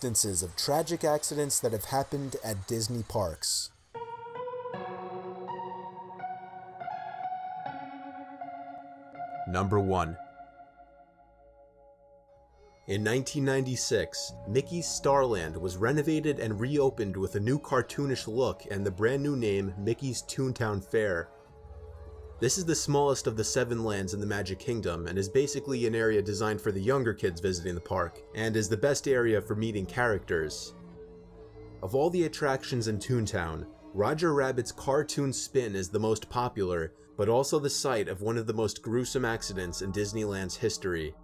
instances of tragic accidents that have happened at Disney parks. Number 1. In 1996, Mickey's Starland was renovated and reopened with a new cartoonish look and the brand new name Mickey's Toontown Fair. This is the smallest of the 7 lands in the Magic Kingdom and is basically an area designed for the younger kids visiting the park, and is the best area for meeting characters. Of all the attractions in Toontown, Roger Rabbit's Cartoon Spin is the most popular, but also the site of one of the most gruesome accidents in Disneyland's history.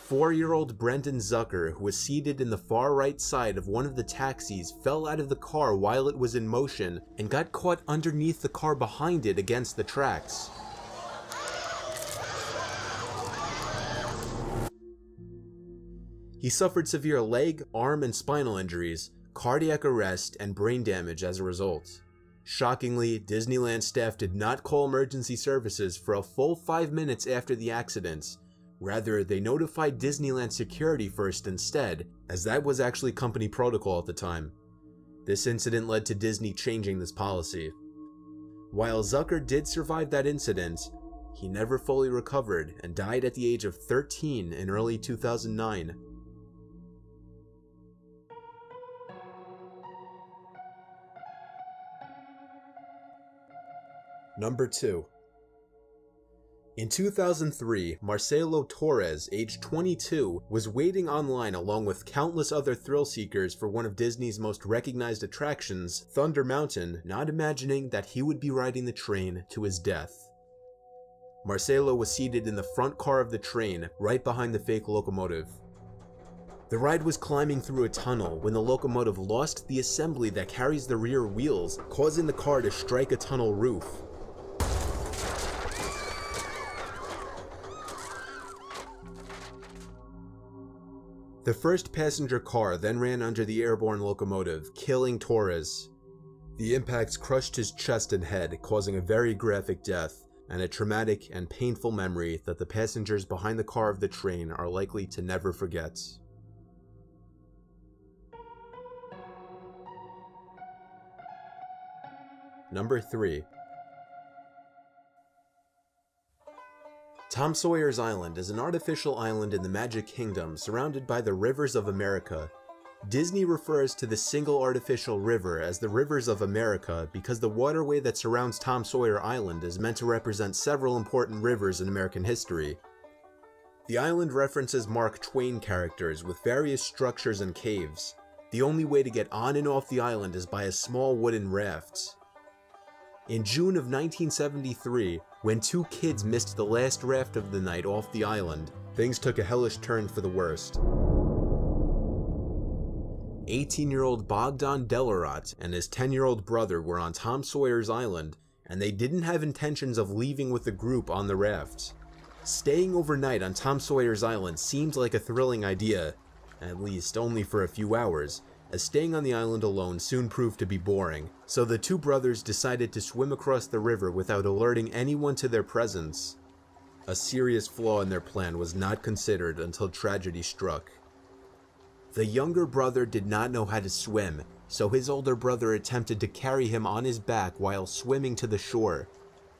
4-year-old Brendan Zucker, who was seated in the far right side of one of the taxis, fell out of the car while it was in motion and got caught underneath the car behind it against the tracks. He suffered severe leg, arm, and spinal injuries, cardiac arrest, and brain damage as a result. Shockingly, Disneyland staff did not call emergency services for a full 5 minutes after the accident. Rather, they notified Disneyland security first instead, as that was actually company protocol at the time. This incident led to Disney changing this policy. While Zucker did survive that incident, he never fully recovered and died at the age of 13 in early 2009. Number 2. In 2003, Marcelo Torres, aged 22, was waiting online along with countless other thrill seekers for one of Disney's most recognized attractions, Thunder Mountain, not imagining that he would be riding the train to his death. Marcelo was seated in the front car of the train, right behind the fake locomotive. The ride was climbing through a tunnel when the locomotive lost the assembly that carries the rear wheels, causing the car to strike a tunnel roof. The first passenger car then ran under the airborne locomotive, killing Torres. The impacts crushed his chest and head, causing a very graphic death, and a traumatic and painful memory that the passengers behind the car of the train are likely to never forget. Number 3. Tom Sawyer's Island is an artificial island in the Magic Kingdom surrounded by the Rivers of America. Disney refers to the single artificial river as the Rivers of America because the waterway that surrounds Tom Sawyer Island is meant to represent several important rivers in American history. The island references Mark Twain characters with various structures and caves. The only way to get on and off the island is by a small wooden raft. In June of 1973, when 2 kids missed the last raft of the night off the island, things took a hellish turn for the worst. 18-year-old Bogdan Delarat and his 10-year-old brother were on Tom Sawyer's Island, and they didn't have intentions of leaving with the group on the raft. Staying overnight on Tom Sawyer's Island seemed like a thrilling idea, at least only for a few hours, as staying on the island alone soon proved to be boring, so the 2 brothers decided to swim across the river without alerting anyone to their presence. A serious flaw in their plan was not considered until tragedy struck. The younger brother did not know how to swim, so his older brother attempted to carry him on his back while swimming to the shore.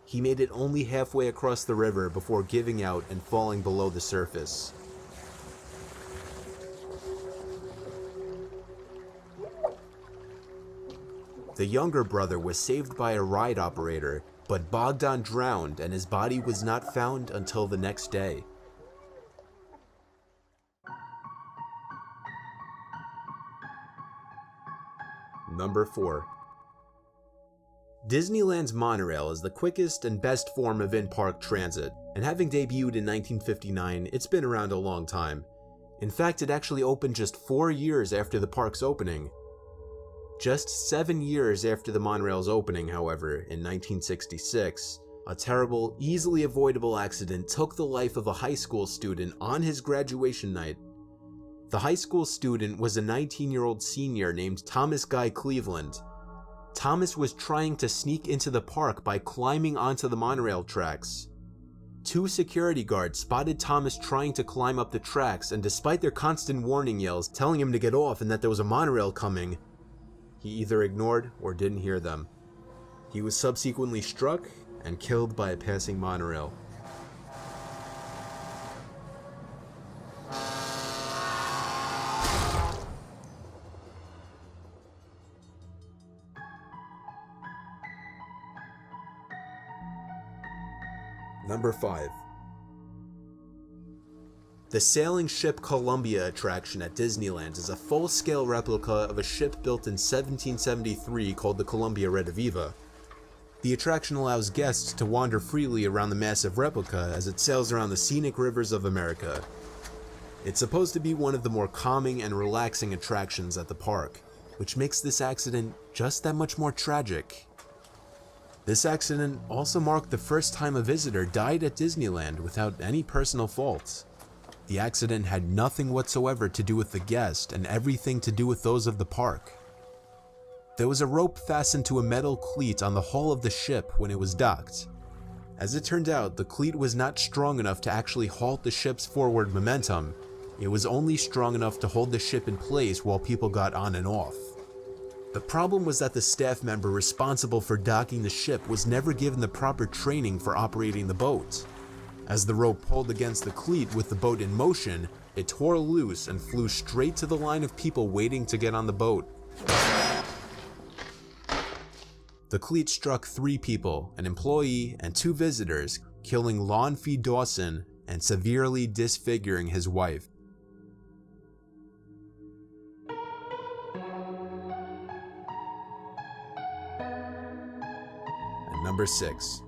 He made it only halfway across the river before giving out and falling below the surface. The younger brother was saved by a ride operator, but Bogdan drowned and his body was not found until the next day. Number 4. Disneyland's monorail is the quickest and best form of in-park transit, and having debuted in 1959, it's been around a long time. In fact, it actually opened just 4 years after the park's opening. Just 7 years after the monorail's opening, however, in 1966, a terrible, easily avoidable accident took the life of a high school student on his graduation night. The high school student was a 19-year-old senior named Thomas Guy Cleveland. Thomas was trying to sneak into the park by climbing onto the monorail tracks. 2 security guards spotted Thomas trying to climb up the tracks, and despite their constant warning yells telling him to get off and that there was a monorail coming, he either ignored or didn't hear them. He was subsequently struck and killed by a passing monorail. Number 5. The sailing ship Columbia attraction at Disneyland is a full-scale replica of a ship built in 1773 called the Columbia Rediviva. The attraction allows guests to wander freely around the massive replica as it sails around the scenic rivers of America. It's supposed to be one of the more calming and relaxing attractions at the park, which makes this accident just that much more tragic. This accident also marked the first time a visitor died at Disneyland without any personal fault. The accident had nothing whatsoever to do with the guest and everything to do with those of the park. There was a rope fastened to a metal cleat on the hull of the ship when it was docked. As it turned out, the cleat was not strong enough to actually halt the ship's forward momentum. It was only strong enough to hold the ship in place while people got on and off. The problem was that the staff member responsible for docking the ship was never given the proper training for operating the boat. As the rope pulled against the cleat with the boat in motion, it tore loose and flew straight to the line of people waiting to get on the boat. The cleat struck 3 people, an employee and 2 visitors, killing Lon Fee Dawson and severely disfiguring his wife. Number 6.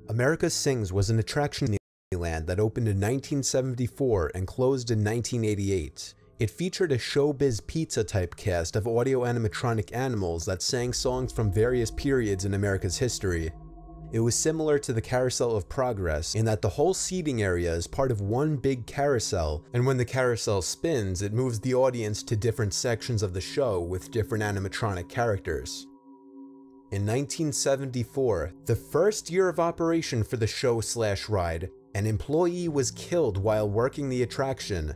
America Sings was an attraction in Disneyland that opened in 1974 and closed in 1988. It featured a Showbiz Pizza type cast of audio animatronic animals that sang songs from various periods in America's history. It was similar to the Carousel of Progress in that the whole seating area is part of one big carousel, and when the carousel spins, it moves the audience to different sections of the show with different animatronic characters. In 1974, the first year of operation for the show/ride, an employee was killed while working the attraction.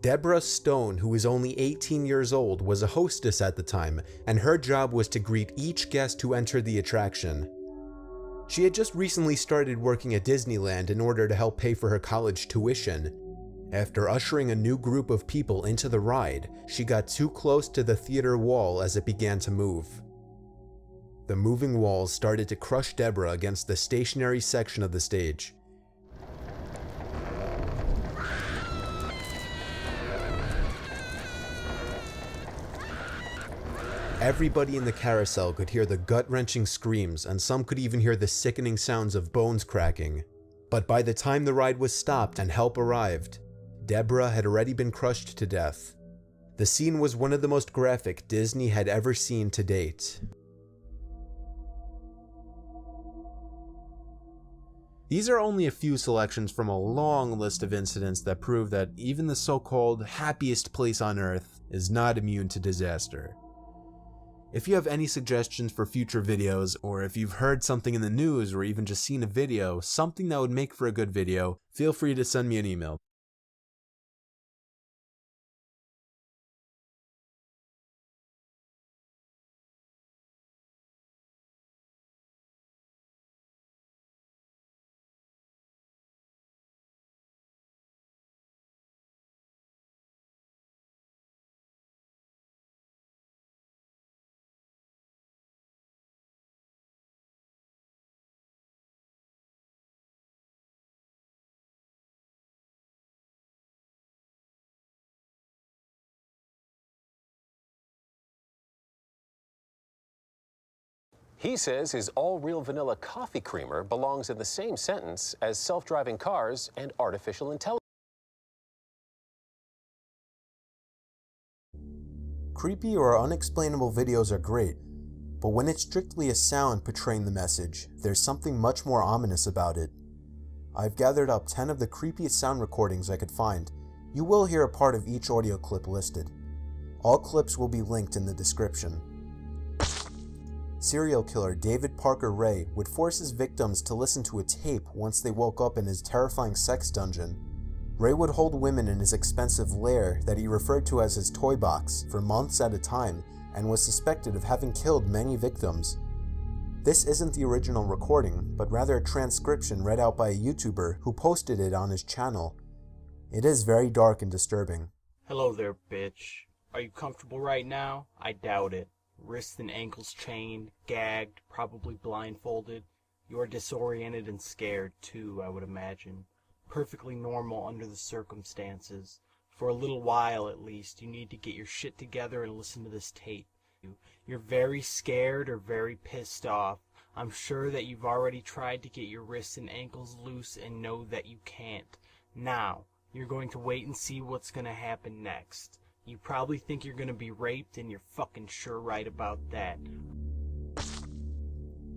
Deborah Stone, who was only 18 years old, was a hostess at the time, and her job was to greet each guest who entered the attraction. She had just recently started working at Disneyland in order to help pay for her college tuition. After ushering a new group of people into the ride, she got too close to the theater wall as it began to move. The moving walls started to crush Deborah against the stationary section of the stage. Everybody in the carousel could hear the gut-wrenching screams, and some could even hear the sickening sounds of bones cracking. But by the time the ride was stopped and help arrived, Deborah had already been crushed to death. The scene was one of the most graphic Disney had ever seen to date. These are only a few selections from a long list of incidents that prove that even the so-called happiest place on Earth is not immune to disaster. If you have any suggestions for future videos, or if you've heard something in the news or even just seen a video, something that would make for a good video, feel free to send me an email. He says his all-real vanilla coffee creamer belongs in the same sentence as self-driving cars and artificial intelligence. Creepy or unexplainable videos are great, but when it's strictly a sound portraying the message, there's something much more ominous about it. I've gathered up 10 of the creepiest sound recordings I could find. You will hear a part of each audio clip listed. All clips will be linked in the description. Serial killer David Parker Ray would force his victims to listen to a tape once they woke up in his terrifying sex dungeon. Ray would hold women in his expensive lair that he referred to as his toy box for months at a time and was suspected of having killed many victims. This isn't the original recording, but rather a transcription read out by a YouTuber who posted it on his channel. It is very dark and disturbing. Hello there, bitch. Are you comfortable right now? I doubt it. Wrists and ankles chained, gagged, probably blindfolded. You are disoriented and scared, too, I would imagine. Perfectly normal under the circumstances. For a little while, at least, you need to get your shit together and listen to this tape. You're very scared or very pissed off. I'm sure that you've already tried to get your wrists and ankles loose and know that you can't. Now, you're going to wait and see what's going to happen next. You probably think you're going to be raped, and you're fucking sure right about that.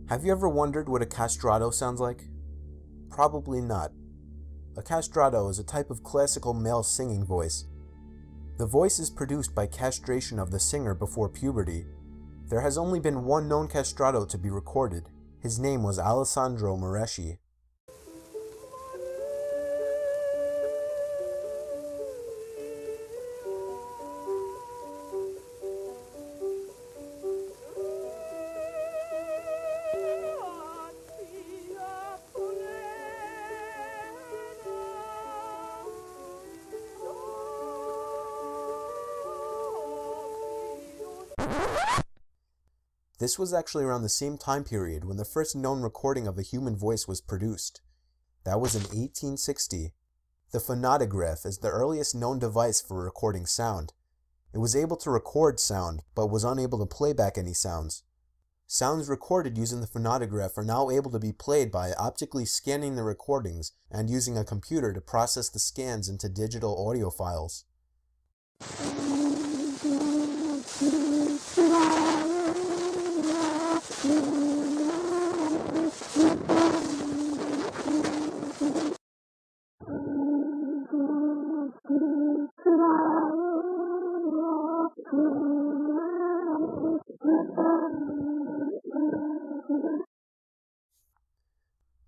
Have you ever wondered what a castrato sounds like? Probably not. A castrato is a type of classical male singing voice. The voice is produced by castration of the singer before puberty. There has only been one known castrato to be recorded. His name was Alessandro Moreschi. This was actually around the same time period when the first known recording of a human voice was produced. That was in 1860. The phonautograph is the earliest known device for recording sound. It was able to record sound, but was unable to play back any sounds. Sounds recorded using the phonautograph are now able to be played by optically scanning the recordings and using a computer to process the scans into digital audio files.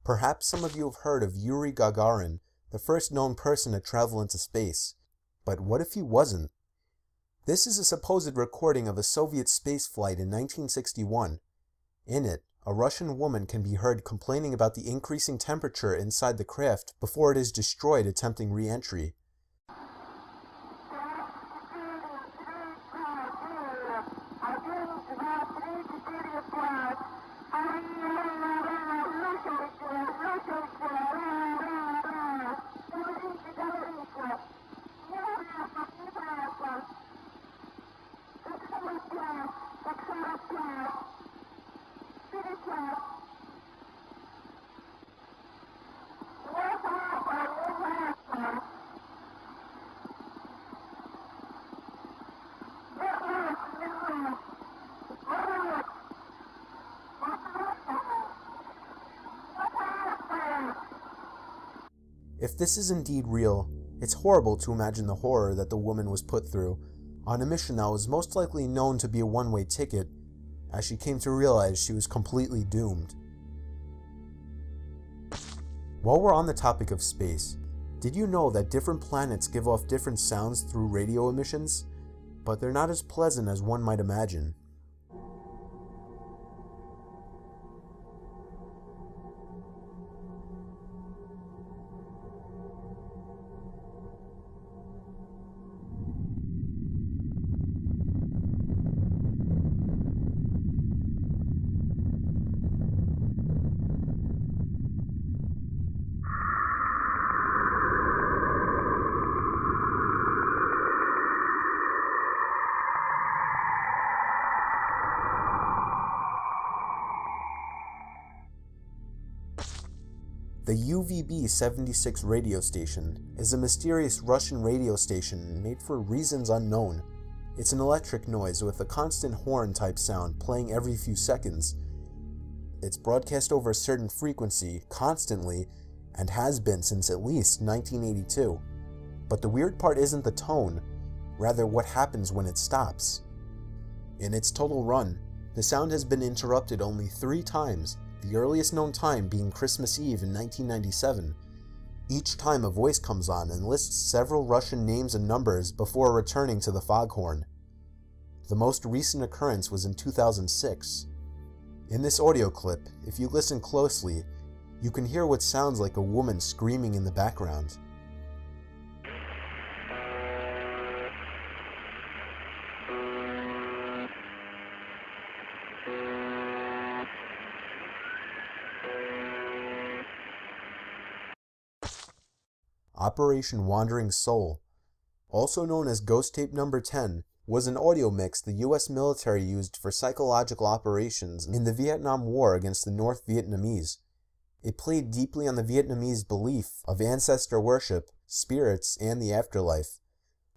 Perhaps some of you have heard of Yuri Gagarin, the first known person to travel into space. But what if he wasn't? This is a supposed recording of a Soviet space flight in 1961. In it, a Russian woman can be heard complaining about the increasing temperature inside the craft before it is destroyed attempting re-entry. If this is indeed real, it's horrible to imagine the horror that the woman was put through on a mission that was most likely known to be a one-way ticket, as she came to realize she was completely doomed. While we're on the topic of space, did you know that different planets give off different sounds through radio emissions? But they're not as pleasant as one might imagine. The UVB-76 radio station is a mysterious Russian radio station made for reasons unknown. It's an electric noise with a constant horn-type sound playing every few seconds. It's broadcast over a certain frequency, constantly, and has been since at least 1982. But the weird part isn't the tone, rather what happens when it stops. In its total run, The sound has been interrupted only 3 times, the earliest known time being Christmas Eve in 1997. Each time a voice comes on and lists several Russian names and numbers before returning to the foghorn. The most recent occurrence was in 2006. In this audio clip, if you listen closely, you can hear what sounds like a woman screaming in the background. Operation Wandering Soul, also known as Ghost Tape Number 10, was an audio mix the US military used for psychological operations in the Vietnam War against the North Vietnamese. It played deeply on the Vietnamese belief of ancestor worship, spirits, and the afterlife.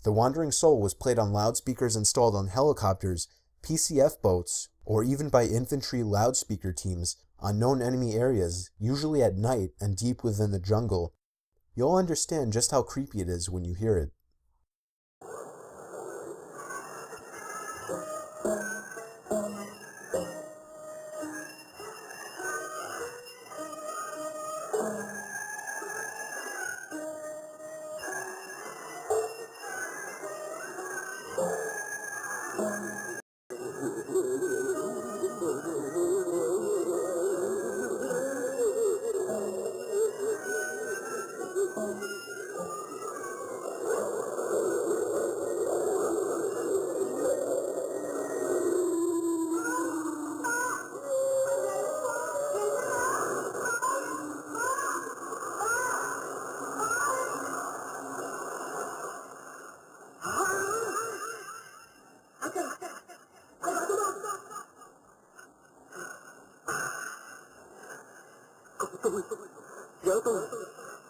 The Wandering Soul was played on loudspeakers installed on helicopters, PCF boats, or even by infantry loudspeaker teams on known enemy areas, usually at night and deep within the jungle. You'll understand just how creepy it is when you hear it.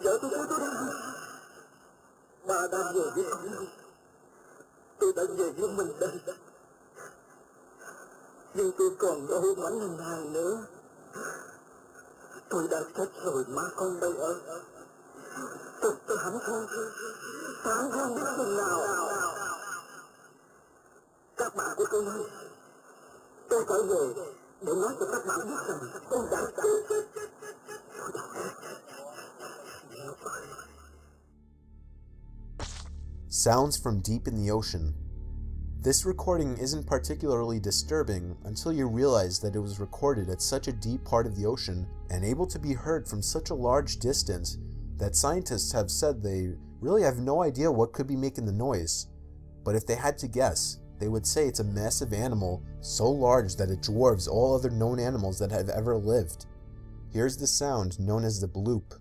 Vợ tôi đang về. Bà đang về với con đâu. Tôi đã về với mình đây. Nhưng tôi còn đâu mảnh hình hài nữa. Tôi đã chết rồi má con đâu ở. Tôi hẳn không biết chừng nào. Các bạn của tôi ơi, tôi trở về để nói cho các bạn biết rằng tôi đã chết. Sounds from deep in the ocean. This recording isn't particularly disturbing until you realize that it was recorded at such a deep part of the ocean and able to be heard from such a large distance that scientists have said they really have no idea what could be making the noise. But if they had to guess, they would say it's a massive animal so large that it dwarfs all other known animals that have ever lived. Here's the sound known as the bloop.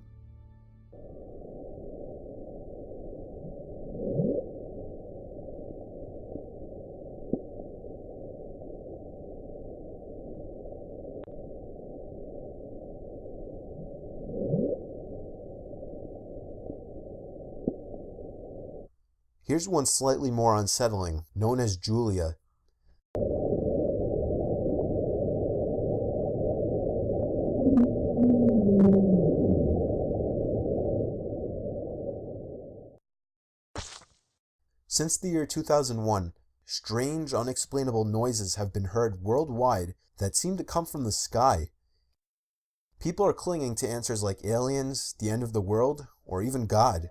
Here's one slightly more unsettling, known as Julia. Since the year 2001, strange, unexplainable noises have been heard worldwide that seem to come from the sky. People are clinging to answers like aliens, the end of the world, or even God.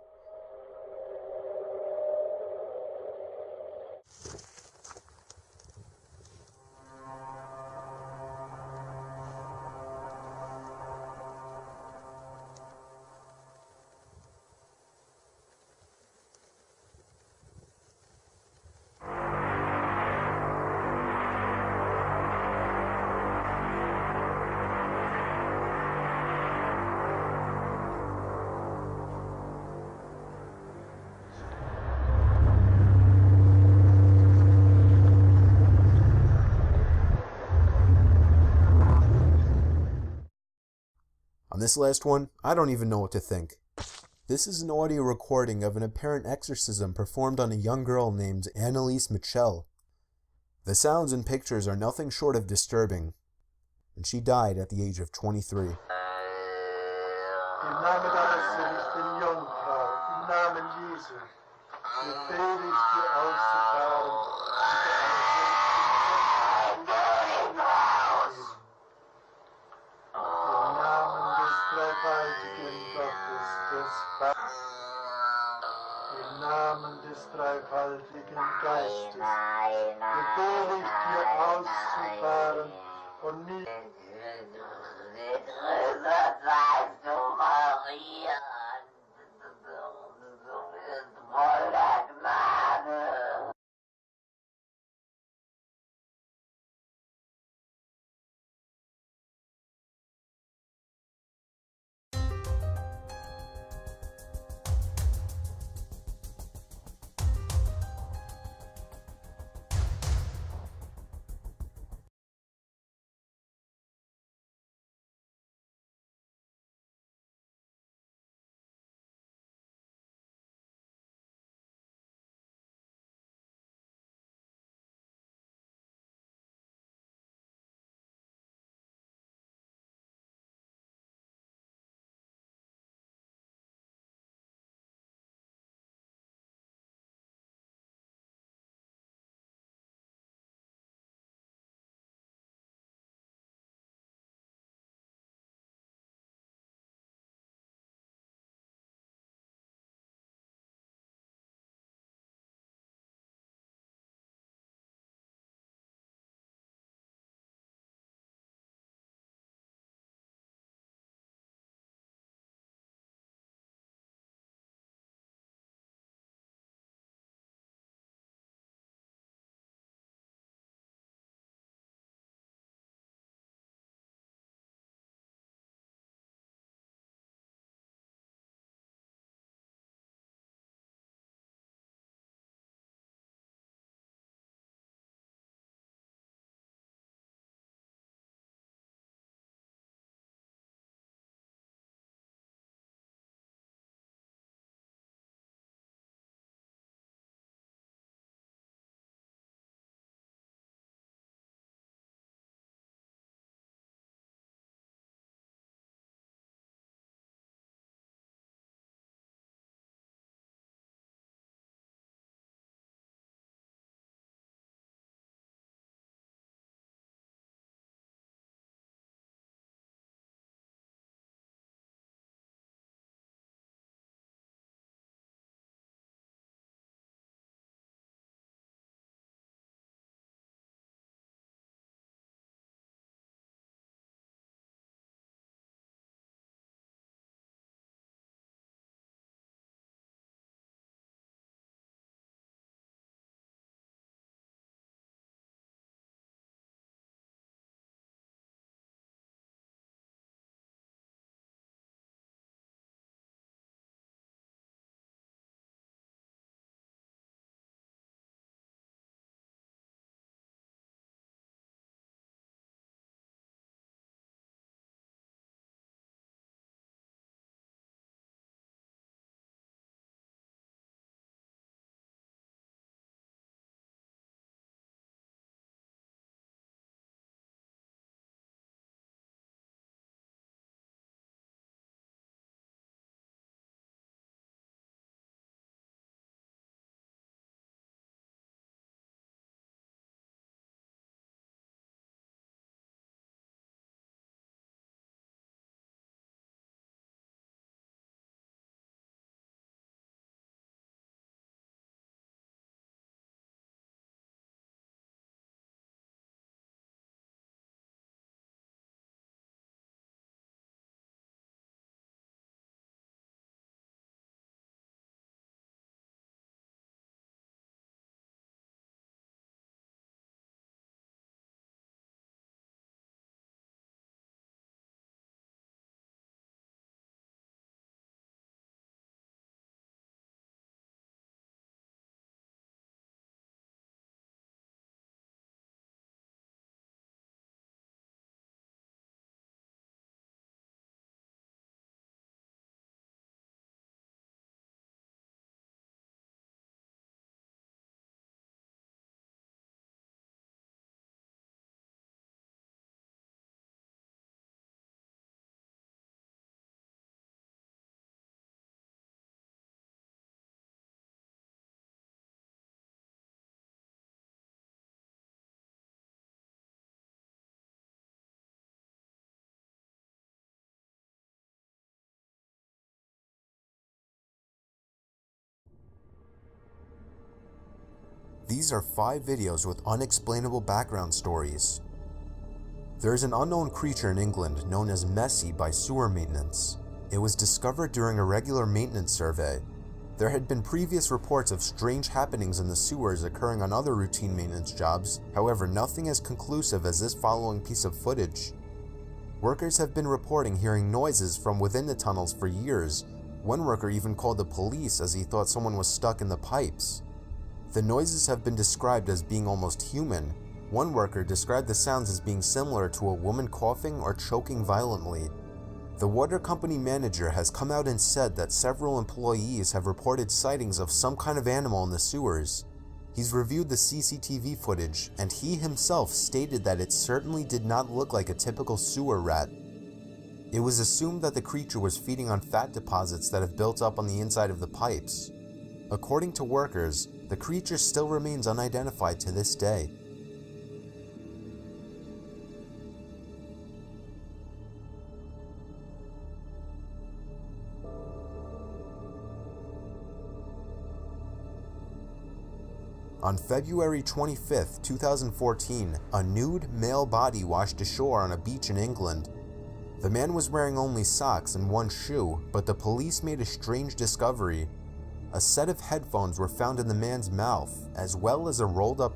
On this last one, I don't even know what to think. This is an audio recording of an apparent exorcism performed on a young girl named Annalise Michel. The sounds and pictures are nothing short of disturbing, and she died at the age of 23. Im Namen des dreifaltigen Geistes befehle ich dir auszufahren und nicht These are 5 videos with unexplainable background stories. There is an unknown creature in England known as Messie by sewer maintenance. It was discovered during a regular maintenance survey. There had been previous reports of strange happenings in the sewers occurring on other routine maintenance jobs, however nothing as conclusive as this following piece of footage. Workers have been reporting hearing noises from within the tunnels for years. One worker even called the police as he thought someone was stuck in the pipes. The noises have been described as being almost human. One worker described the sounds as being similar to a woman coughing or choking violently. The water company manager has come out and said that several employees have reported sightings of some kind of animal in the sewers. He's reviewed the CCTV footage, and he himself stated that it certainly did not look like a typical sewer rat. It was assumed that the creature was feeding on fat deposits that have built up on the inside of the pipes. According to workers, the creature still remains unidentified to this day. On February 25, 2014, a nude male body washed ashore on a beach in England. The man was wearing only socks and one shoe, but the police made a strange discovery. A set of headphones were found in the man's mouth, as well as a rolled up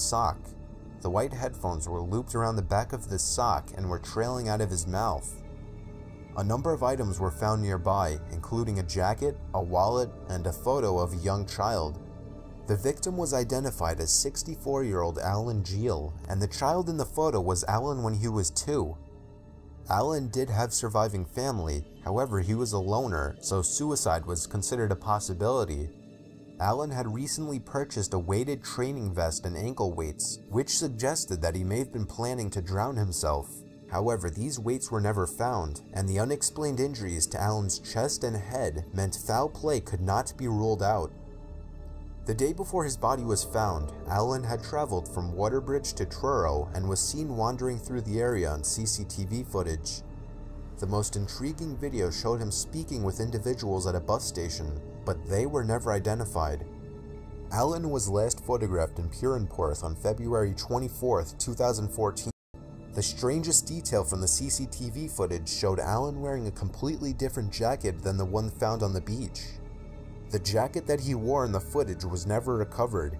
sock. The white headphones were looped around the back of the sock and were trailing out of his mouth. A number of items were found nearby, including a jacket, a wallet, and a photo of a young child. The victim was identified as 64-year-old Alan Geel, and the child in the photo was Alan when he was 2. Alan did have surviving family, however he was a loner, so suicide was considered a possibility. Alan had recently purchased a weighted training vest and ankle weights, which suggested that he may have been planning to drown himself. However, these weights were never found, and the unexplained injuries to Alan's chest and head meant foul play could not be ruled out. The day before his body was found, Alan had traveled from Waterbridge to Truro and was seen wandering through the area on CCTV footage. The most intriguing video showed him speaking with individuals at a bus station, but they were never identified. Alan was last photographed in Purinporth on February 24, 2014. The strangest detail from the CCTV footage showed Alan wearing a completely different jacket than the one found on the beach. The jacket that he wore in the footage was never recovered.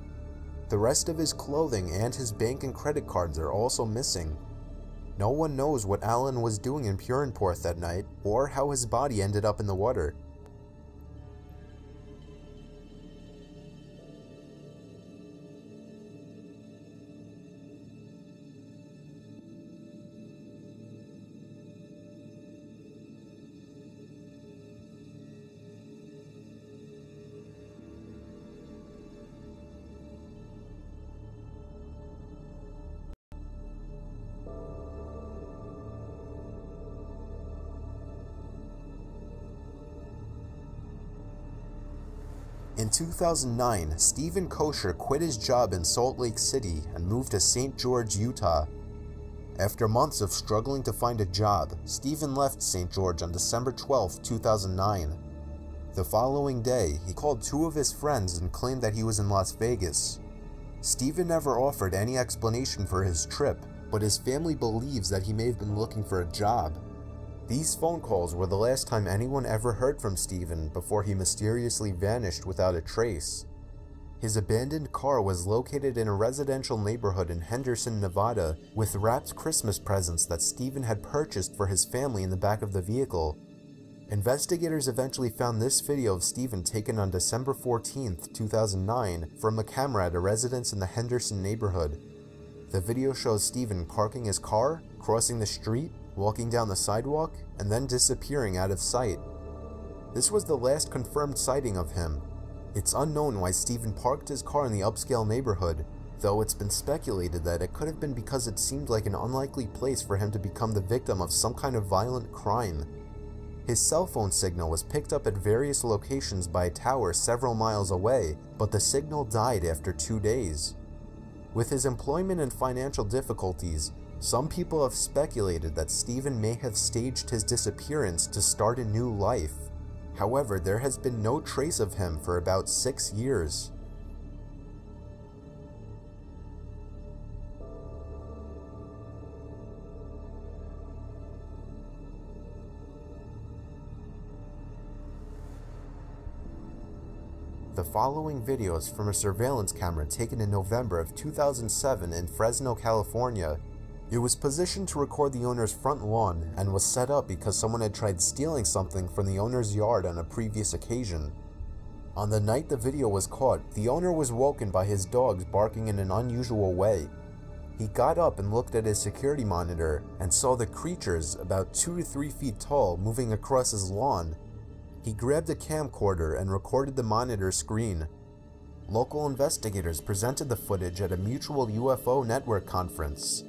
The rest of his clothing and his bank and credit cards are also missing. No one knows what Alan was doing in Purinporth that night, or how his body ended up in the water. In 2009, Stephen Kosher quit his job in Salt Lake City and moved to St. George, Utah. After months of struggling to find a job, Stephen left St. George on December 12, 2009. The following day, he called 2 of his friends and claimed that he was in Las Vegas. Stephen never offered any explanation for his trip, but his family believes that he may have been looking for a job. These phone calls were the last time anyone ever heard from Stephen before he mysteriously vanished without a trace. His abandoned car was located in a residential neighborhood in Henderson, Nevada, with wrapped Christmas presents that Stephen had purchased for his family in the back of the vehicle. Investigators eventually found this video of Stephen taken on December 14, 2009, from a camera at a residence in the Henderson neighborhood. The video shows Stephen parking his car, crossing the street, walking down the sidewalk, and then disappearing out of sight. This was the last confirmed sighting of him. It's unknown why Stephen parked his car in the upscale neighborhood, though it's been speculated that it could have been because it seemed like an unlikely place for him to become the victim of some kind of violent crime. His cell phone signal was picked up at various locations by a tower several miles away, but the signal died after 2 days. With his employment and financial difficulties, some people have speculated that Stephen may have staged his disappearance to start a new life. However, there has been no trace of him for about 6 years. The following video is from a surveillance camera taken in November of 2007 in Fresno, California. It was positioned to record the owner's front lawn and was set up because someone had tried stealing something from the owner's yard on a previous occasion. On the night the video was caught, the owner was woken by his dogs barking in an unusual way. He got up and looked at his security monitor and saw the creatures, about 2 to 3 feet tall, moving across his lawn. He grabbed a camcorder and recorded the monitor screen. Local investigators presented the footage at a mutual UFO network conference.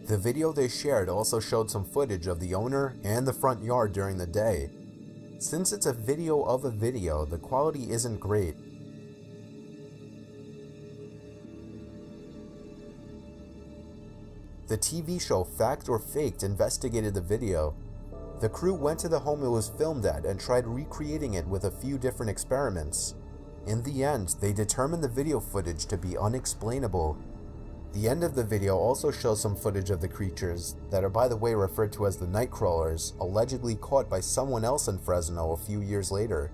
The video they shared also showed some footage of the owner and the front yard during the day. Since it's a video of a video, the quality isn't great. The TV show Fact or Faked investigated the video. The crew went to the home it was filmed at and tried recreating it with a few different experiments. In the end, they determined the video footage to be unexplainable. The end of the video also shows some footage of the creatures, that are by the way referred to as the Nightcrawlers, allegedly caught by someone else in Fresno a few years later.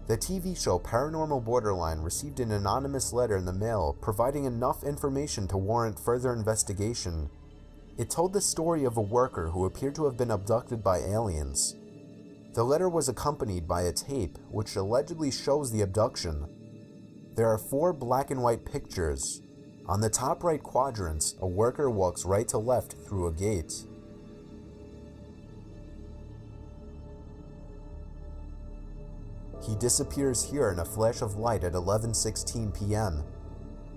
The TV show Paranormal Borderline received an anonymous letter in the mail providing enough information to warrant further investigation. It told the story of a worker who appeared to have been abducted by aliens. The letter was accompanied by a tape which allegedly shows the abduction. There are 4 black and white pictures. On the top right quadrants, a worker walks right to left through a gate. He disappears here in a flash of light at 11:16 p.m.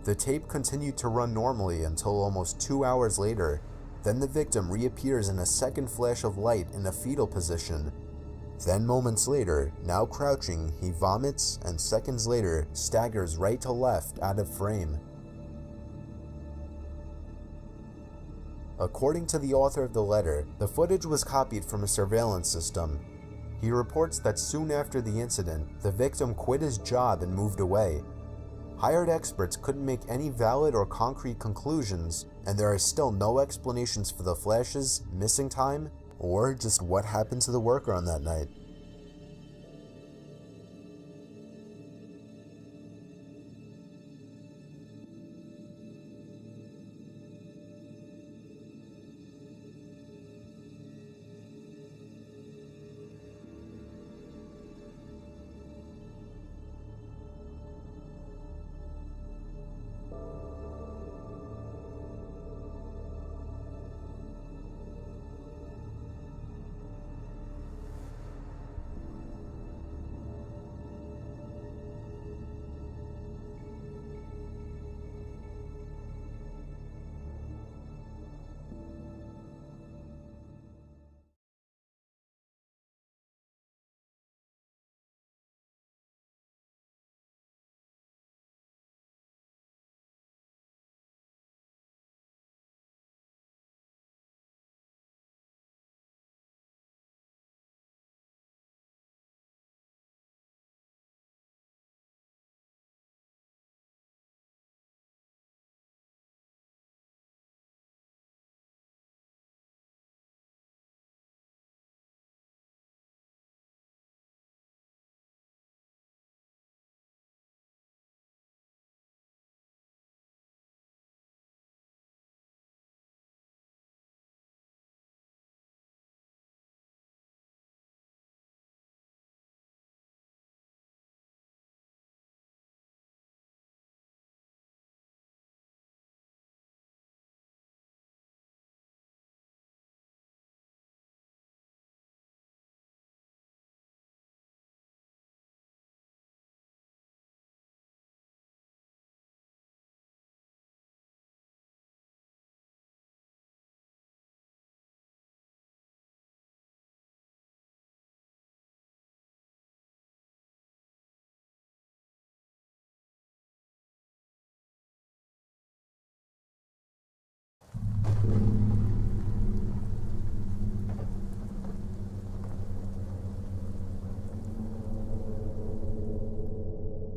The tape continued to run normally until almost 2 hours later. Then the victim reappears in a second flash of light in a fetal position. Then moments later, now crouching, he vomits and seconds later staggers right to left out of frame. According to the author of the letter, the footage was copied from a surveillance system. He reports that soon after the incident, the victim quit his job and moved away. Hired experts couldn't make any valid or concrete conclusions, and there are still no explanations for the flashes, missing time, or just what happened to the worker on that night.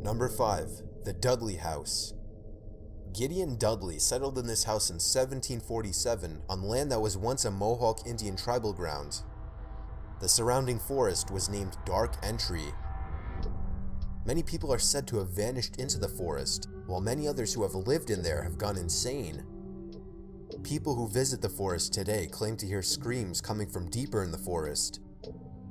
Number 5. The Dudley House. Gideon Dudley settled in this house in 1747 on land that was once a Mohawk Indian tribal ground. The surrounding forest was named Dark Entry. Many people are said to have vanished into the forest, while many others who have lived in there have gone insane. People who visit the forest today claim to hear screams coming from deeper in the forest.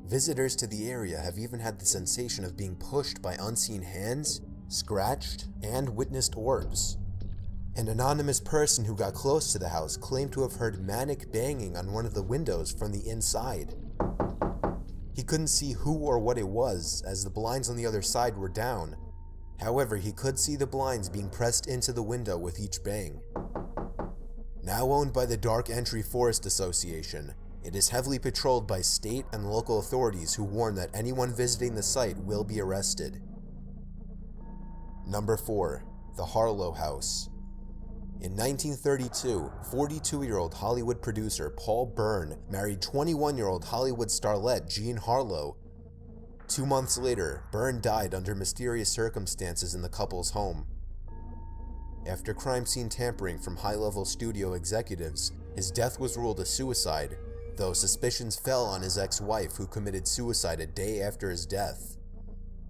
Visitors to the area have even had the sensation of being pushed by unseen hands, scratched, and witnessed orbs. An anonymous person who got close to the house claimed to have heard manic banging on one of the windows from the inside. He couldn't see who or what it was, as the blinds on the other side were down. However, he could see the blinds being pressed into the window with each bang. Now owned by the Dark Entry Forest Association, it is heavily patrolled by state and local authorities who warn that anyone visiting the site will be arrested. Number 4. The Harlow House. In 1932, 42-year-old Hollywood producer Paul Byrne married 21-year-old Hollywood starlet Jean Harlow. 2 months later, Byrne died under mysterious circumstances in the couple's home. After crime scene tampering from high-level studio executives, his death was ruled a suicide, though suspicions fell on his ex-wife who committed suicide a day after his death.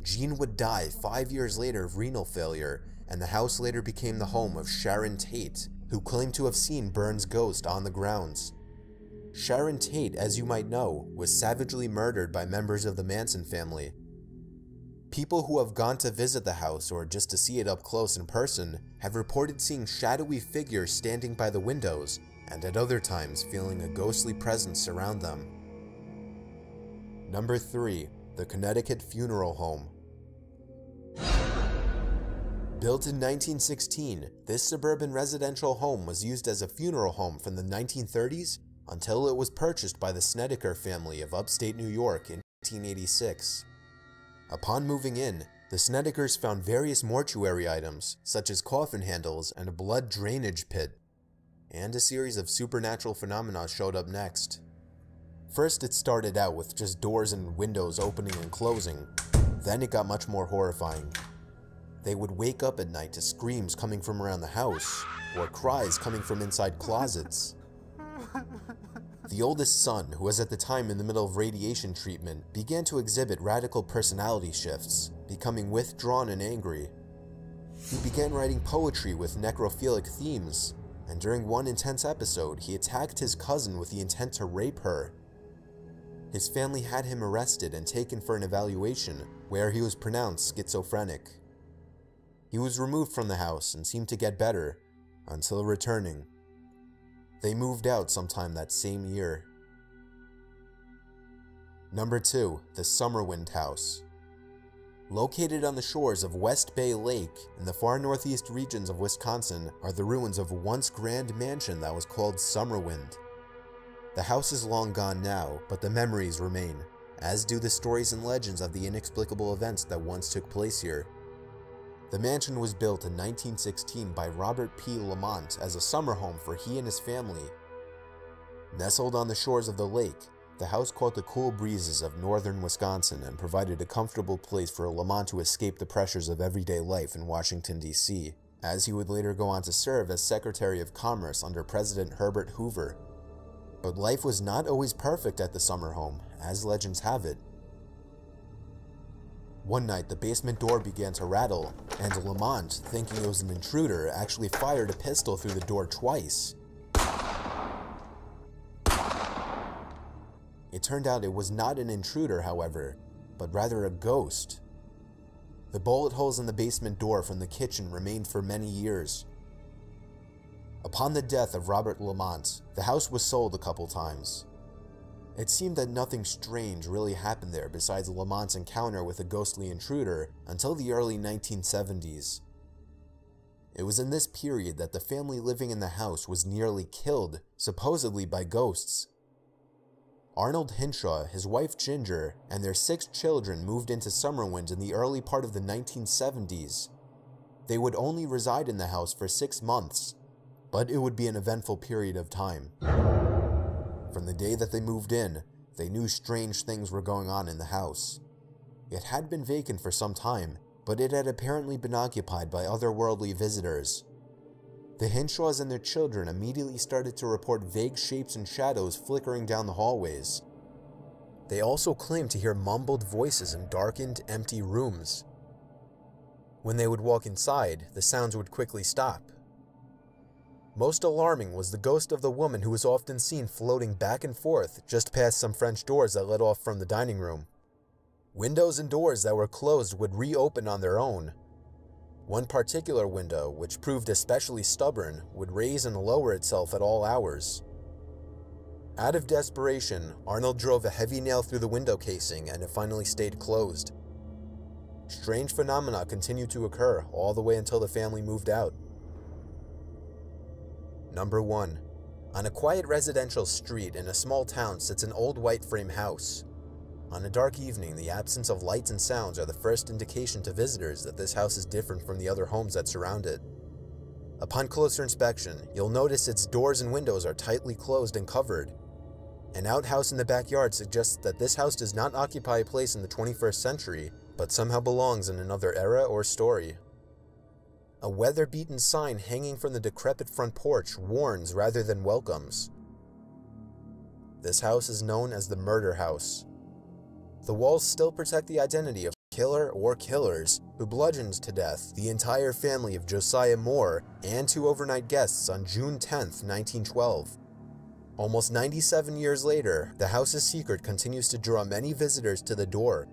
Jean would die 5 years later of renal failure, and the house later became the home of Sharon Tate, who claimed to have seen Burns' ghost on the grounds. Sharon Tate, as you might know, was savagely murdered by members of the Manson family. People who have gone to visit the house or just to see it up close in person have reported seeing shadowy figures standing by the windows, and at other times feeling a ghostly presence around them. Number 3. The Connecticut Funeral Home. Built in 1916, this suburban residential home was used as a funeral home from the 1930s until it was purchased by the Snedeker family of upstate New York in 1986. Upon moving in, the Snedekers found various mortuary items, such as coffin handles and a blood drainage pit, and a series of supernatural phenomena showed up next. First, it started out with just doors and windows opening and closing. Then it got much more horrifying. They would wake up at night to screams coming from around the house, or cries coming from inside closets. The oldest son, who was at the time in the middle of radiation treatment, began to exhibit radical personality shifts, becoming withdrawn and angry. He began writing poetry with necrophilic themes, and during one intense episode, he attacked his cousin with the intent to rape her. His family had him arrested and taken for an evaluation, where he was pronounced schizophrenic. He was removed from the house and seemed to get better, until returning. They moved out sometime that same year. Number 2. The Summerwind House. Located on the shores of West Bay Lake in the far northeast regions of Wisconsin are the ruins of a once grand mansion that was called Summerwind. The house is long gone now, but the memories remain, as do the stories and legends of the inexplicable events that once took place here. The mansion was built in 1916 by Robert P. Lamont as a summer home for he and his family. Nestled on the shores of the lake, the house caught the cool breezes of northern Wisconsin and provided a comfortable place for Lamont to escape the pressures of everyday life in Washington, D.C., as he would later go on to serve as Secretary of Commerce under President Herbert Hoover. But life was not always perfect at the summer home, as legends have it. One night, the basement door began to rattle, and Lamont, thinking it was an intruder, actually fired a pistol through the door twice. It turned out it was not an intruder, however, but rather a ghost. The bullet holes in the basement door from the kitchen remained for many years. Upon the death of Robert Lamont, the house was sold a couple times. It seemed that nothing strange really happened there besides Lamont's encounter with a ghostly intruder until the early 1970s. It was in this period that the family living in the house was nearly killed, supposedly by ghosts. Arnold Hinshaw, his wife Ginger, and their 6 children moved into Summerwind in the early part of the 1970s. They would only reside in the house for 6 months, but it would be an eventful period of time. From the day that they moved in, they knew strange things were going on in the house. It had been vacant for some time, but it had apparently been occupied by otherworldly visitors. The Hinshaws and their children immediately started to report vague shapes and shadows flickering down the hallways. They also claimed to hear mumbled voices in darkened, empty rooms. When they would walk inside, the sounds would quickly stop. Most alarming was the ghost of the woman who was often seen floating back and forth just past some French doors that led off from the dining room. Windows and doors that were closed would reopen on their own. One particular window, which proved especially stubborn, would raise and lower itself at all hours. Out of desperation, Arnold drove a heavy nail through the window casing and it finally stayed closed. Strange phenomena continued to occur all the way until the family moved out. Number 1. On a quiet residential street in a small town sits an old white frame house. On a dark evening, the absence of lights and sounds are the first indication to visitors that this house is different from the other homes that surround it. Upon closer inspection, you'll notice its doors and windows are tightly closed and covered. An outhouse in the backyard suggests that this house does not occupy a place in the 21st century, but somehow belongs in another era or story. A weather-beaten sign hanging from the decrepit front porch warns rather than welcomes. This house is known as the Murder House. The walls still protect the identity of the killer or killers who bludgeoned to death the entire family of Josiah Moore and 2 overnight guests on June 10, 1912. Almost 97 years later, the house's secret continues to draw many visitors to the door.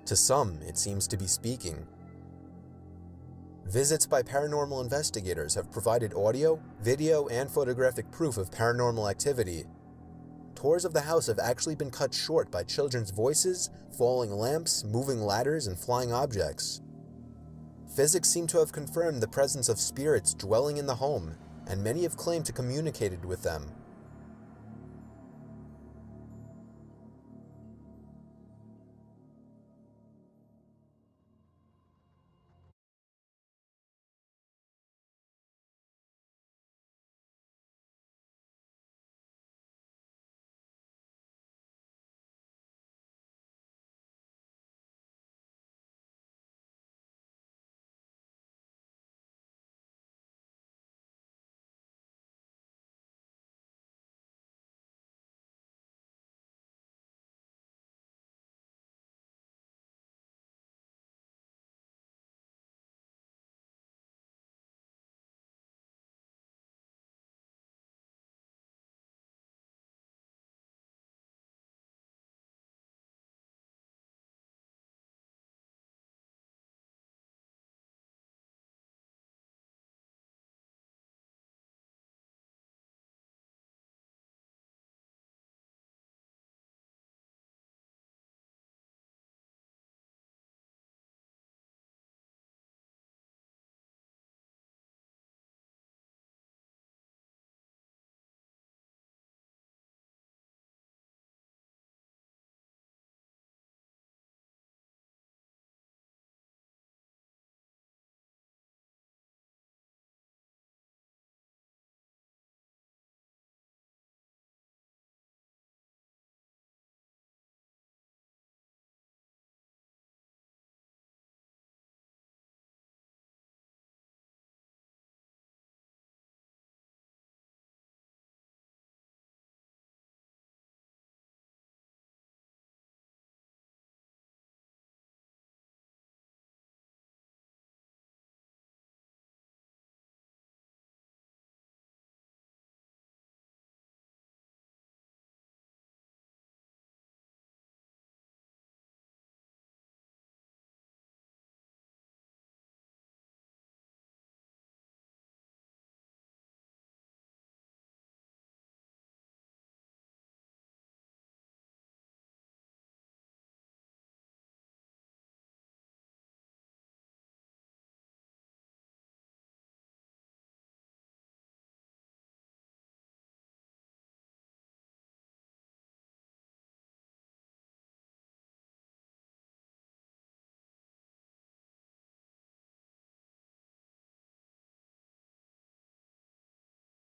To some, it seems to be speaking. Visits by paranormal investigators have provided audio, video, and photographic proof of paranormal activity. Tours of the house have actually been cut short by children's voices, falling lamps, moving ladders, and flying objects. Physics seem to have confirmed the presence of spirits dwelling in the home, and many have claimed to communicated with them.